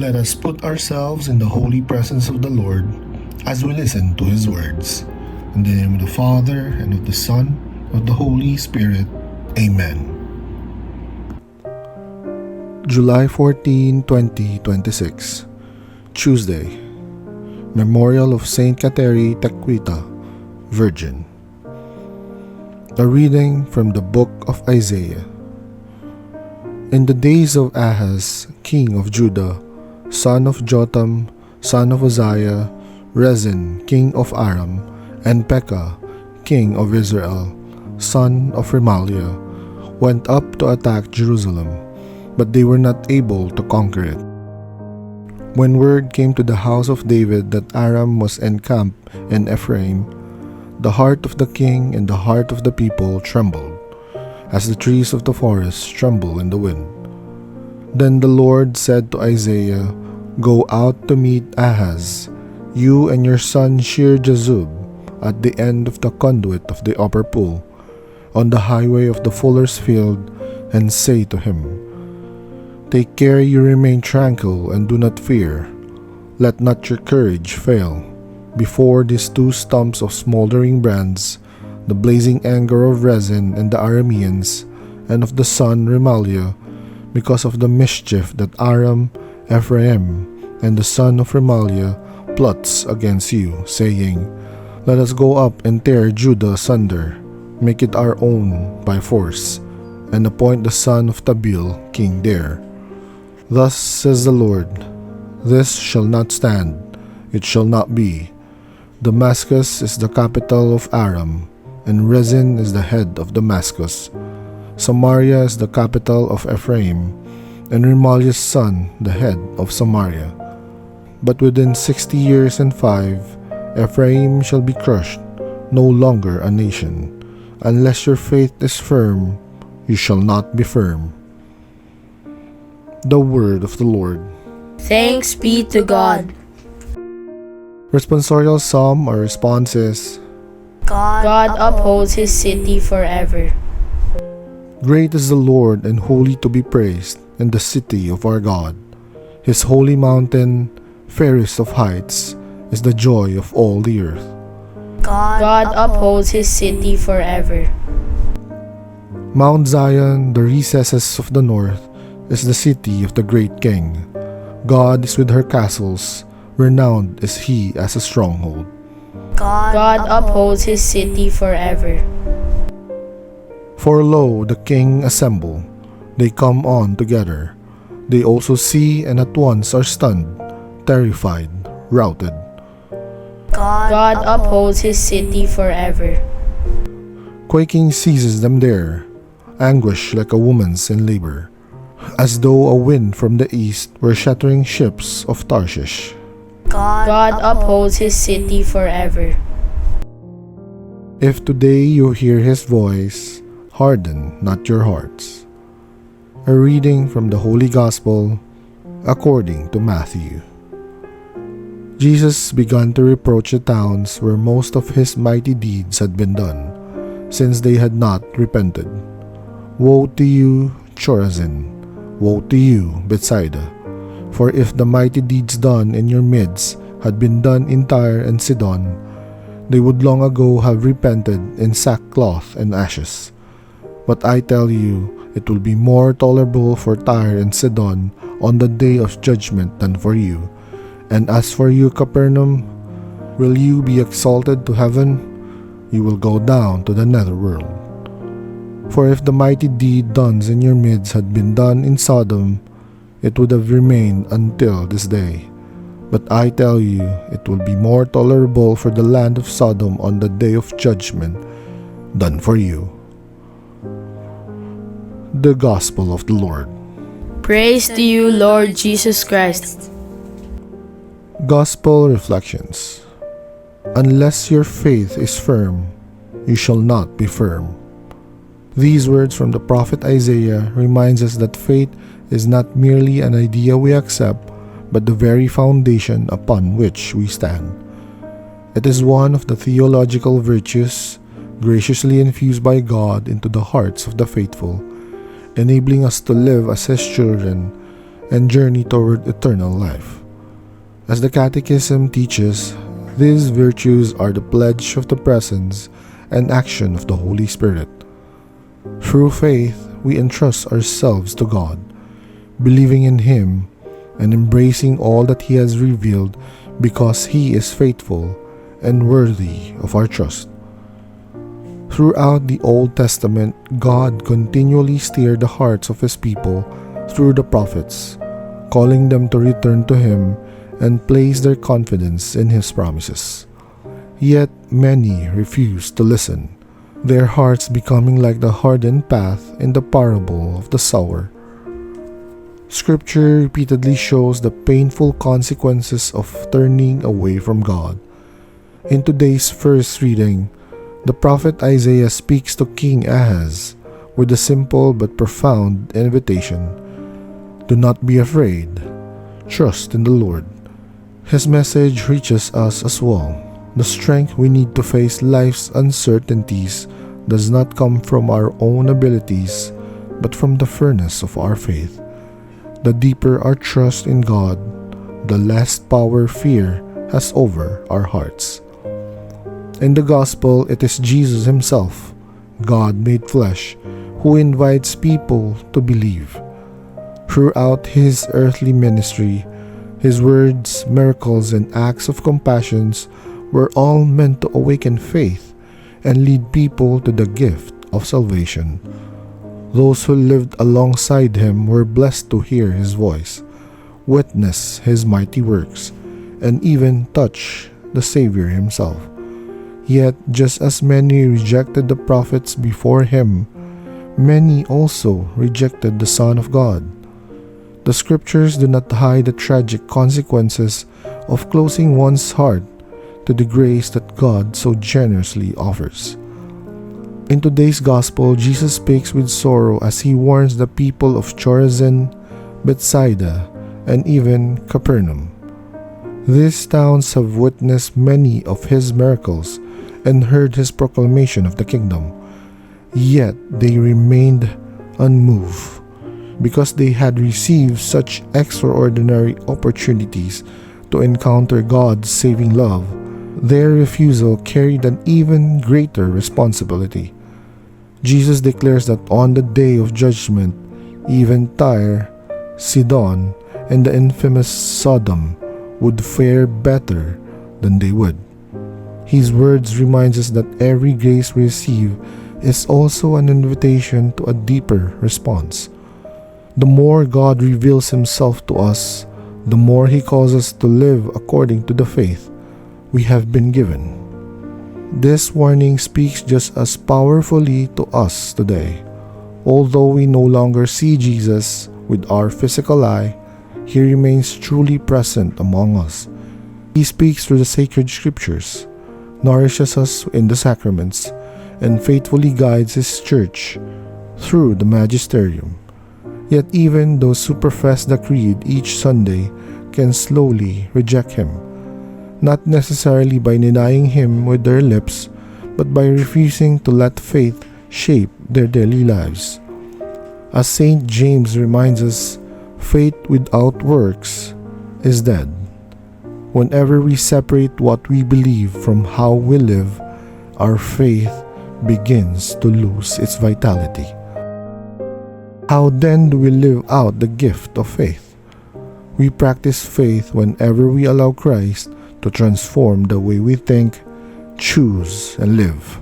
Let us put ourselves in the holy presence of the Lord as we listen to His words. In the name of the Father, and of the Son, and of the Holy Spirit. Amen. July 14, 2026, Tuesday. Memorial of Saint Kateri Teckwita, Virgin. A reading from the book of Isaiah. In the days of Ahaz, king of Judah, son of Jotham, son of Uzziah, Rezin, king of Aram, and Pekah, king of Israel, son of Remaliah, went up to attack Jerusalem, but they were not able to conquer it. When word came to the house of David that Aram was encamped in Ephraim, the heart of the king and the heart of the people trembled, as the trees of the forest tremble in the wind. Then the Lord said to Isaiah, "Go out to meet Ahaz, you and your son Shear-Jashub, at the end of the conduit of the upper pool, on the highway of the fuller's field, and say to him, Take care you remain tranquil and do not fear. Let not your courage fail. Before these two stumps of smoldering brands, the blazing anger of Rezin and the Arameans, and of the son Remaliah, because of the mischief that Aram, Ephraim, and the son of Remaliah plots against you, saying, Let us go up and tear Judah asunder, make it our own by force, and appoint the son of Tabeel king there. Thus says the Lord, This shall not stand, it shall not be. Damascus is the capital of Aram, and Rezin is the head of Damascus. Samaria is the capital of Ephraim, and Remaliah's son the head of Samaria. But within 60 years and 5, Ephraim shall be crushed, no longer a nation. Unless your faith is firm, you shall not be firm. The word of the Lord. Thanks be to God. Responsorial Psalm or response is, God upholds His city forever. Great is the Lord and holy to be praised in the city of our God. His holy mountain, fairest of heights, is the joy of all the earth. God upholds His city forever. Mount Zion, the recesses of the north, is the city of the great King. God is with her castles, renowned is He as a stronghold. God upholds His city forever. For lo, the king assemble, they come on together. They also see and at once are stunned, terrified, routed. God upholds His city forever. Quaking seizes them there, anguish like a woman's in labor, as though a wind from the east were shattering ships of Tarshish. God upholds His city forever. If today you hear His voice, harden not your hearts. A reading from the Holy Gospel according to Matthew. Jesus began to reproach the towns where most of His mighty deeds had been done, since they had not repented. Woe to you, Chorazin! Woe to you, Bethsaida! For if the mighty deeds done in your midst had been done in Tyre and Sidon, they would long ago have repented in sackcloth and ashes. But I tell you, it will be more tolerable for Tyre and Sidon on the day of judgment than for you. And as for you, Capernaum, will you be exalted to heaven? You will go down to the netherworld. For if the mighty deed done in your midst had been done in Sodom, it would have remained until this day. But I tell you, it will be more tolerable for the land of Sodom on the day of judgment than for you. The Gospel of the Lord. Praise to you, Lord Jesus Christ. Gospel Reflections. Unless your faith is firm, you shall not be firm. These words from the prophet Isaiah reminds us that faith is not merely an idea we accept, but the very foundation upon which we stand. It is one of the theological virtues graciously infused by God into the hearts of the faithful, enabling us to live as His children and journey toward eternal life. As the Catechism teaches, these virtues are the pledge of the presence and action of the Holy Spirit. Through faith, we entrust ourselves to God, believing in Him and embracing all that He has revealed because He is faithful and worthy of our trust. Throughout the Old Testament, God continually steered the hearts of His people through the prophets, calling them to return to Him and place their confidence in His promises. Yet many refused to listen, their hearts becoming like the hardened path in the parable of the sower. Scripture repeatedly shows the painful consequences of turning away from God. In today's first reading, the prophet Isaiah speaks to King Ahaz with a simple but profound invitation. Do not be afraid. Trust in the Lord. His message reaches us as well. The strength we need to face life's uncertainties does not come from our own abilities, but from the furnace of our faith. The deeper our trust in God, the less power fear has over our hearts. In the Gospel, it is Jesus Himself, God made flesh, who invites people to believe. Throughout His earthly ministry, His words, miracles, and acts of compassion were all meant to awaken faith and lead people to the gift of salvation. Those who lived alongside Him were blessed to hear His voice, witness His mighty works, and even touch the Savior Himself. Yet, just as many rejected the prophets before Him, many also rejected the Son of God. The Scriptures do not hide the tragic consequences of closing one's heart to the grace that God so generously offers. In today's Gospel, Jesus speaks with sorrow as He warns the people of Chorazin, Bethsaida, and even Capernaum. These towns have witnessed many of His miracles and heard His proclamation of the kingdom, yet they remained unmoved because they had received such extraordinary opportunities to encounter God's saving love. Their refusal carried an even greater responsibility. Jesus declares that on the day of judgment, even Tyre, Sidon, and the infamous Sodom would fare better than they would. His words remind us that every grace we receive is also an invitation to a deeper response. The more God reveals Himself to us, the more He calls us to live according to the faith we have been given. This warning speaks just as powerfully to us today. Although we no longer see Jesus with our physical eye, He remains truly present among us. He speaks through the sacred scriptures, nourishes us in the sacraments, and faithfully guides His church through the magisterium. Yet even those who profess the creed each Sunday can slowly reject Him, not necessarily by denying Him with their lips, but by refusing to let faith shape their daily lives. As St. James reminds us, faith without works is dead. Whenever we separate what we believe from how we live, our faith begins to lose its vitality. How then do we live out the gift of faith? We practice faith whenever we allow Christ to transform the way we think, choose, and live.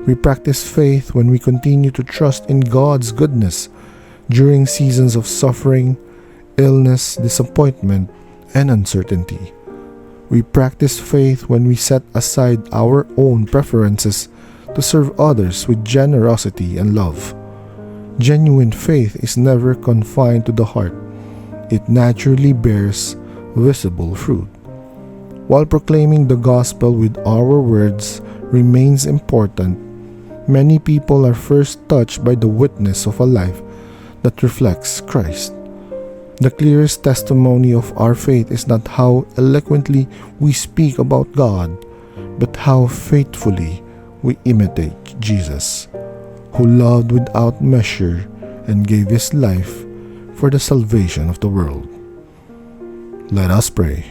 We practice faith when we continue to trust in God's goodness during seasons of suffering, illness, disappointment, and uncertainty. We practice faith when we set aside our own preferences to serve others with generosity and love. Genuine faith is never confined to the heart. It naturally bears visible fruit. While proclaiming the gospel with our words remains important, many people are first touched by the witness of a life that reflects Christ. The clearest testimony of our faith is not how eloquently we speak about God, but how faithfully we imitate Jesus, who loved without measure and gave His life for the salvation of the world. Let us pray.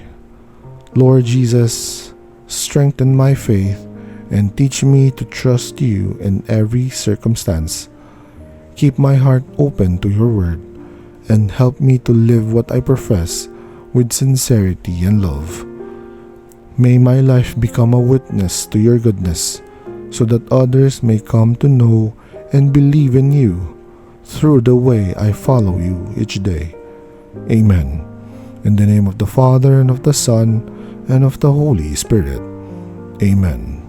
Lord Jesus, strengthen my faith and teach me to trust you in every circumstance. Keep my heart open to your word and help me to live what I profess with sincerity and love. May my life become a witness to your goodness so that others may come to know and believe in you through the way I follow you each day. Amen. In the name of the Father, and of the Son, and of the Holy Spirit. Amen.